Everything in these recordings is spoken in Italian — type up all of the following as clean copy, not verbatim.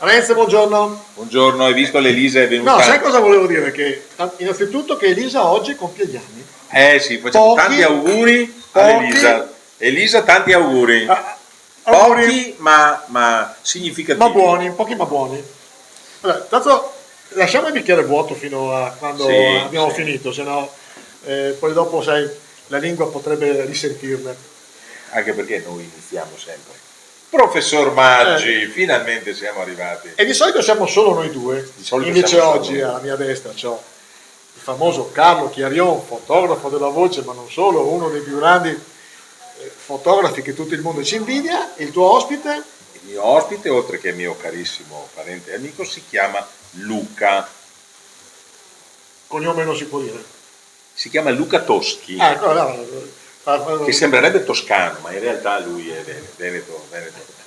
Renzo, buongiorno. Buongiorno, hai visto l'Elisa è venuta? No, sai cosa volevo dire? Che innanzitutto che Elisa oggi compie gli anni. Sì, facciamo tanti auguri all'Elisa. Elisa, tanti auguri. Auguri, Pochi ma significativi. ma buoni, pochi ma buoni. Allora, tanto lasciamo il bicchiere vuoto fino a quando Sì, abbiamo sì. finito, se no poi dopo, sai, la lingua potrebbe risentirne. Anche perché noi iniziamo sempre. Professor Maggi, finalmente siamo arrivati. E di solito siamo solo noi due. Di solito Invece siamo solo oggi noi. alla mia destra c'ho il famoso Carlo Chiarion, fotografo della voce, ma non solo, uno dei più grandi fotografi che tutto il mondo ci invidia. Il tuo ospite? Il mio ospite, oltre che mio carissimo parente e amico, si chiama Luca. Cognome non si può dire. Si chiama Luca Toschi, Ecco, che sembrerebbe toscano, ma in realtà lui è Veneto.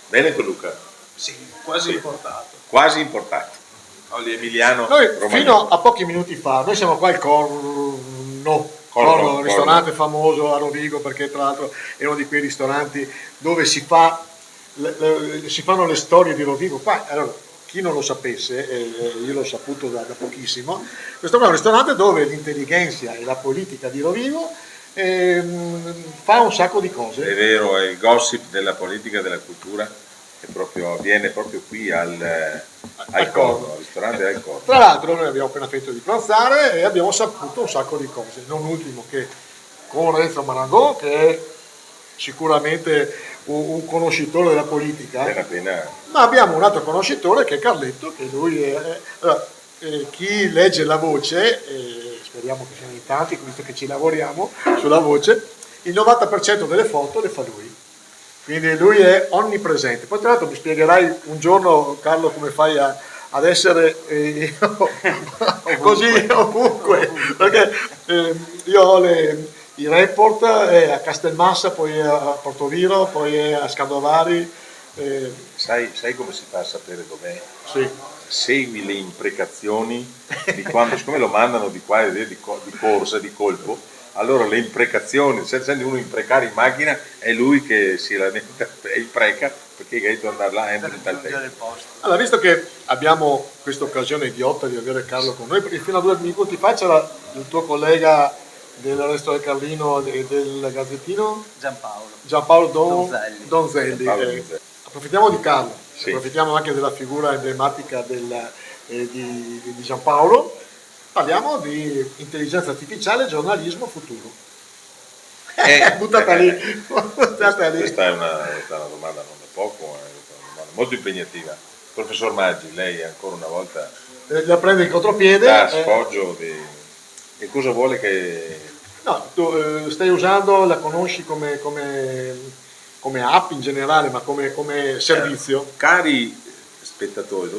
Veneto Luca. Sì, quasi Sì. importato. Quasi importato. Oli Emiliano noi Romagnolo. fino a pochi minuti fa, noi siamo qua al Corno, ristorante famoso a Rovigo, perché tra l'altro è uno di quei ristoranti dove si fanno le storie di Rovigo. Qua, allora, chi non lo sapesse, io l'ho saputo da pochissimo, questo qua è un ristorante dove l'intelligenza e la politica di Rovigo fa un sacco di È cose. vero, è il gossip della politica e della cultura che avviene proprio qui al Corno, al ristorante al Corno. Tra l'altro noi abbiamo appena finito di pranzare e abbiamo saputo un sacco di cose, non ultimo che con Renzo Marangò, che è sicuramente un conoscitore della politica, Appena. ma abbiamo un altro conoscitore che è Carletto, che lui è... allora, chi legge la voce, speriamo che siano in tanti, visto che ci lavoriamo sulla voce, il 90% delle foto le fa lui. Quindi lui è onnipresente. Poi tra l'altro mi spiegherai un giorno, Carlo, come fai ad essere così ovunque. Perché io ho i report a Castelmassa, poi a Portoviro, poi a Scadovari. Sai come si fa a sapere dov'è? Sì. Segui le imprecazioni di quando, siccome lo mandano di qua e di corsa, di colpo, allora le imprecazioni, se senti uno imprecare in macchina è lui che si lamenta e impreca perché hai detto andare là e Per entra il raggiungere il tempo. posto. Allora, visto che abbiamo questa occasione idiota di avere Carlo con noi, perché fino a 2 minuti fa c'era il tuo collega del Resto del Carlino e del Gazzettino, Giampaolo Donzelli. Paolo Donzelli. Approfittiamo di Carlo, Sì. approfittiamo anche della figura emblematica di Giampaolo, parliamo di intelligenza artificiale e giornalismo futuro. Buttata lì, buttata lì. Questa è una domanda non da poco, ma è una domanda molto impegnativa. Professor Maggi, lei ancora una volta La prende il contropiede. dà sfoggio e cosa vuole che... No, tu stai usando, la conosci come app in generale, ma come servizio? Cari spettatori,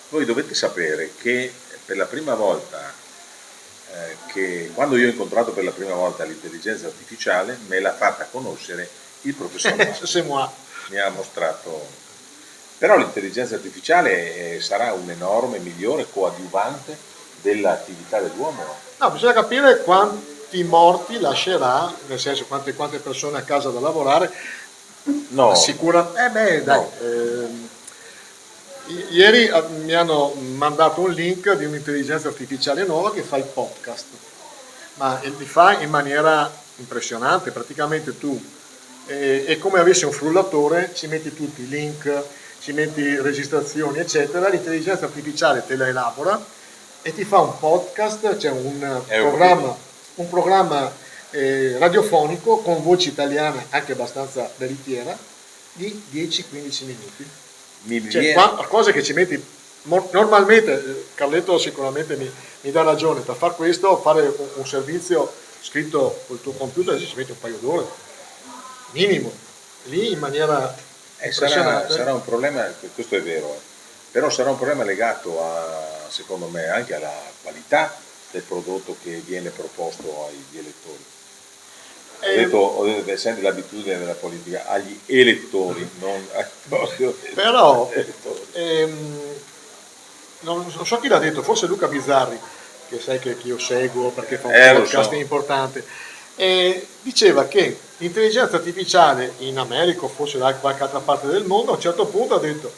voi dovete sapere che per la prima volta, che quando io ho incontrato per la prima volta l'intelligenza artificiale, me l'ha fatta conoscere il professor Maggi. C'est moi. Mi ha mostrato. Però l'intelligenza artificiale sarà un enorme, migliore coadiuvante dell'attività dell'uomo. No, bisogna capire quanti morti lascerà, nel senso quante persone a casa da lavorare. No, Sicura. Dai. No. Ieri mi hanno mandato un link di un'intelligenza artificiale nuova che fa i podcast, ma li fa in maniera impressionante. Praticamente tu è come avessi un frullatore, ci metti tutti i link, ci metti registrazioni, eccetera. L'intelligenza artificiale te la elabora e ti fa un podcast, cioè un programma radiofonico con voce italiana anche abbastanza veritiera di 10-15 minuti. Cioè, cose che ci metti normalmente, Carletto sicuramente mi dà ragione, per far questo, fare un servizio scritto col tuo computer ci metti un paio d'ore minimo, lì in maniera impressionante. Sarà un problema, questo è vero, però sarà un problema legato secondo me anche alla qualità del prodotto che viene proposto agli elettori. Ho detto senti l'abitudine della politica agli elettori, non però elettori. non so chi l'ha detto, forse Luca Bizzarri, che sai che io seguo perché fa un podcast importante, diceva che l'intelligenza artificiale in America o forse da qualche altra parte del mondo a un certo punto ha detto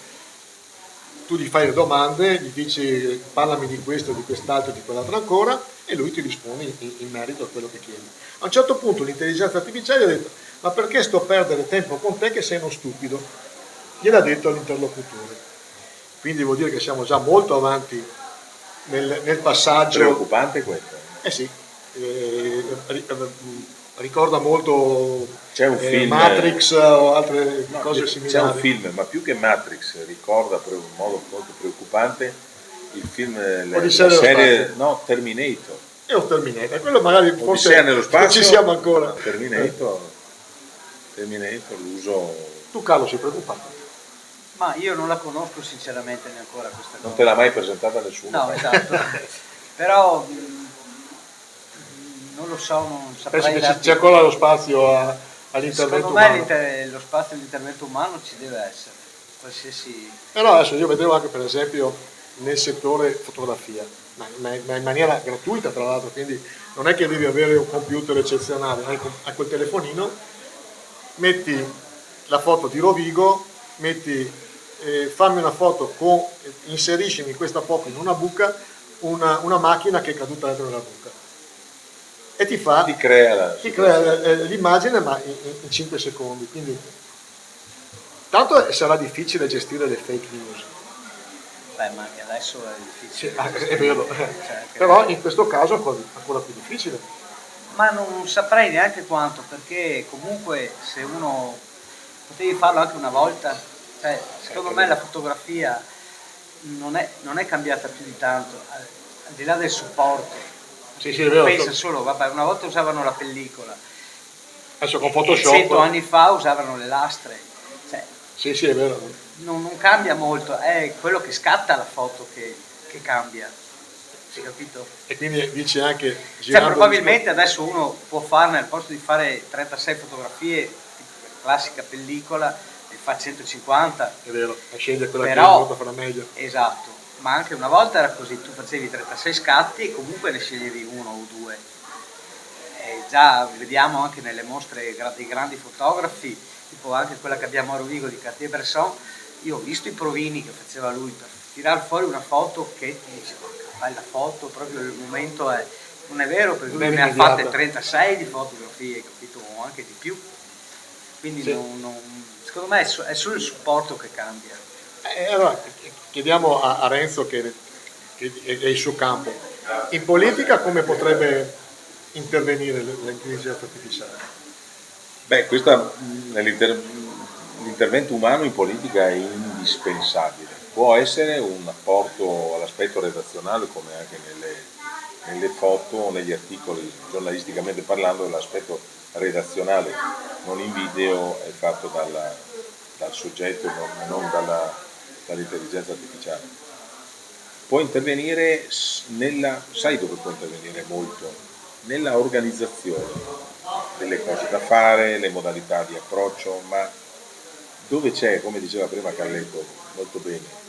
tu gli fai le domande, gli dici parlami di questo, di quest'altro, di quell'altro ancora, e lui ti risponde in merito a quello che chiedi. A un certo punto l'intelligenza artificiale ha detto: ma perché sto a perdere tempo con te che sei uno stupido? Gliel'ha detto all'interlocutore. Quindi vuol dire che siamo già molto avanti nel passaggio. Preoccupante questo. Eh sì, ricorda molto C'è un film, Matrix o altre no, cose c'è similari. un film, ma più che Matrix, ricorda in modo molto preoccupante il film, la serie, no, Terminator. E ho terminato. Quello magari forse Odissea nello spazio, ci siamo ancora. Terminator, l'uso. Tu Carlo sei preoccupato? Ma io non la conosco sinceramente neanche ancora questa cosa. Non te l'ha mai presentata nessuno? No, esatto. Però non lo so, non saprei. Penso che c'è ancora lo spazio all'intervento umano. Secondo me lo spazio all'intervento umano ci deve essere, qualsiasi. Però adesso io vedevo anche per esempio nel settore fotografia, ma in maniera gratuita tra l'altro, quindi non è che devi avere un computer eccezionale, hai quel telefonino, metti la foto di Rovigo, fammi una foto, inseriscimi questa foto in una buca, una macchina che è caduta dentro nella buca. E ti crea l'immagine, ma in 5 secondi. Quindi, tanto sarà difficile gestire le fake news. Beh, ma anche adesso è difficile. Sì, è vero. Però in questo caso è ancora più difficile. Ma non saprei neanche quanto, perché comunque se uno potevi farlo anche una volta, cioè, secondo me la fotografia non è cambiata più di tanto, al di là del supporto. Sì, è vero. Pensa solo, vabbè, una volta usavano la pellicola, adesso con Photoshop. 100 anni fa usavano le lastre. Cioè, sì, è vero. Non cambia molto, è quello che scatta la foto che cambia. Hai capito? E quindi dici anche probabilmente adesso uno può farne, al posto di fare 36 fotografie, tipo classica pellicola, ne fa 150. È vero, sceglie quella che è venuta a fare meglio. Esatto, ma anche una volta era così, tu facevi 36 scatti e comunque ne sceglievi uno o due. E già vediamo anche nelle mostre dei grandi fotografi, tipo anche quella che abbiamo a Rovigo di Cartier-Bresson, io ho visto i provini che faceva lui per tirar fuori una foto che ti dice: bella foto, proprio il momento è. Non è vero, perché lui ne ha fatte 36 di fotografie, capito? O anche di più. Quindi sì. Secondo me è solo il supporto che cambia. Allora, chiediamo a Renzo che è il suo campo. In politica come potrebbe intervenire l'intelligenza artificiale? Beh, l'intervento umano in politica è indispensabile. Può essere un apporto all'aspetto redazionale, come anche nelle foto, negli articoli, giornalisticamente parlando, l'aspetto redazionale, non in video, è fatto dal soggetto, non dall'intelligenza artificiale. Può intervenire sai dove può intervenire molto? Nella organizzazione delle cose da fare, le modalità di approccio, ma dove c'è, come diceva prima Carletto molto bene,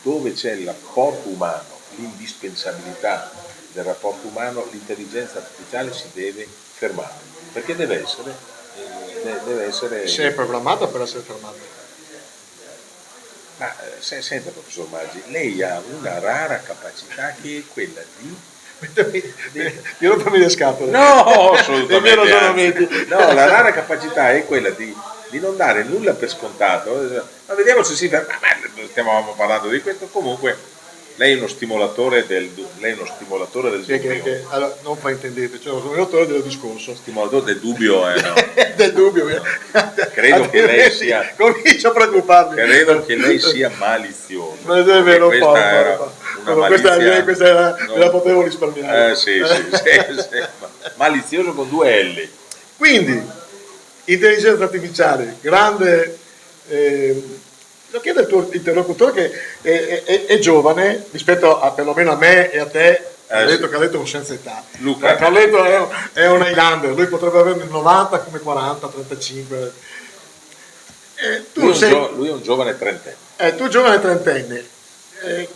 dove c'è l'apporto umano, l'indispensabilità del rapporto umano, l'intelligenza artificiale si deve fermare, perché deve essere. Se è programmata per essere fermata. Ma senta, professor Maggi, lei ha una rara capacità che è quella di. Io non fammi le scatole. No, assolutamente. No, la rara capacità è quella di non dare nulla per scontato. Ma vediamo se si ferma. Stiamo parlando di questo. Comunque, lei è uno stimolatore del dubbio. Allora, non fraintendete, cioè uno stimolatore del discorso. Stimolatore del dubbio, no? Del dubbio. Credo che lei sia. Comincio a preoccuparmi. Credo che lei sia malizioso. Ma è vero, questa era no. la potevo risparmiare. Sì. Malizioso con 2 L. Quindi, intelligenza artificiale, grande. Lo chiedo al tuo interlocutore che è giovane rispetto a perlomeno a me e a te. Carletto è un senza età. Luca. Carletto è un Highlander, lui potrebbe averne 90 come 40, 35. Lui è un giovane trentenne. Tu giovane trentenne,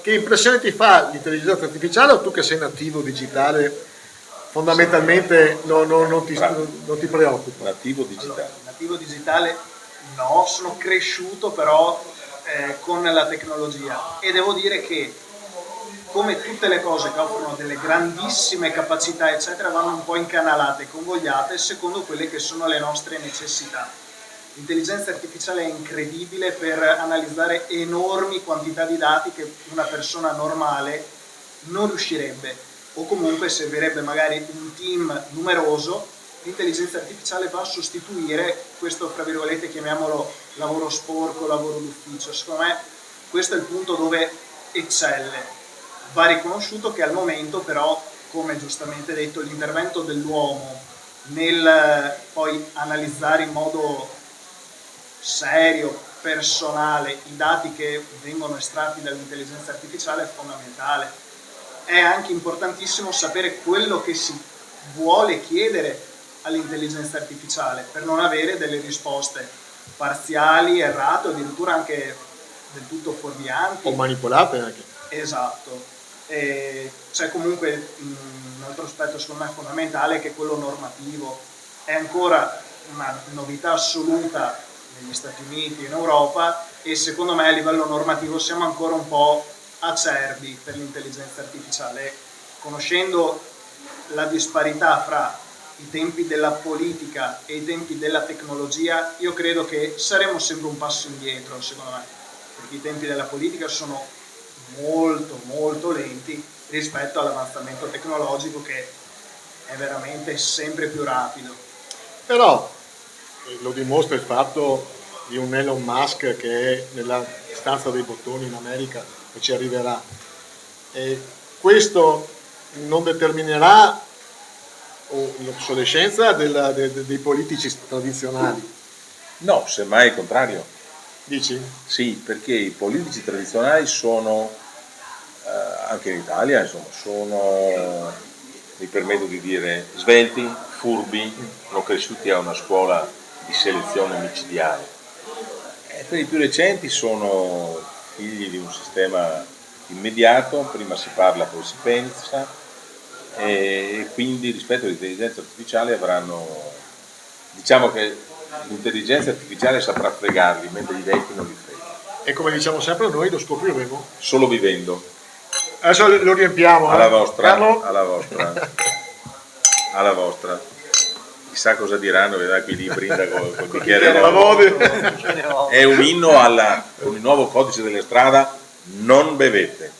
che impressione ti fa l'intelligenza artificiale, o tu che sei nativo digitale fondamentalmente non ti preoccupa? Nativo digitale. Allora, nativo digitale no, sono cresciuto però con la tecnologia, e devo dire che, come tutte le cose che offrono delle grandissime capacità eccetera, vanno un po' incanalate, convogliate secondo quelle che sono le nostre necessità. L'intelligenza artificiale è incredibile per analizzare enormi quantità di dati che una persona normale non riuscirebbe, o comunque servirebbe magari un team numeroso. L'intelligenza artificiale va a sostituire questo, fra virgolette, chiamiamolo lavoro sporco, lavoro d'ufficio. Secondo me questo è il punto dove eccelle. Va riconosciuto che al momento però, come giustamente detto, l'intervento dell'uomo nel poi analizzare in modo serio, personale, i dati che vengono estratti dall'intelligenza artificiale è fondamentale. È anche importantissimo sapere quello che si vuole chiedere all'intelligenza artificiale per non avere delle risposte parziali, errate o addirittura anche del tutto fuorvianti. O manipolate anche. Esatto. E c'è comunque un altro aspetto secondo me fondamentale, che è quello normativo. È ancora una novità assoluta negli Stati Uniti e in Europa, e secondo me a livello normativo siamo ancora un po' acerbi per l'intelligenza artificiale. Conoscendo la disparità fra i tempi della politica e i tempi della tecnologia, io credo che saremo sempre un passo indietro, secondo me, perché i tempi della politica sono molto molto lenti rispetto all'avanzamento tecnologico, che è veramente sempre più rapido. Però lo dimostra il fatto di un Elon Musk che è nella stanza dei bottoni in America e ci arriverà. E questo non determinerà l'obsolescenza dei politici tradizionali. No, semmai il contrario. Dici? Sì, perché i politici tradizionali sono, anche in Italia, insomma, sono, mi permetto di dire, svelti, furbi, sono cresciuti a una scuola di selezione micidiale. E per i più recenti sono figli di un sistema immediato, prima si parla, poi si pensa, e quindi rispetto all'intelligenza artificiale avranno, diciamo che l'intelligenza artificiale saprà fregarli, mentre i vecchi non li frega. E come diciamo sempre noi, lo scopriremo Solo vivendo. adesso lo riempiamo. Alla vostra, Carlo? alla vostra, alla vostra. Chissà cosa diranno, vedrà qui lì brinda col bicchiere rosso. È un inno con il nuovo codice delle strade: non bevete.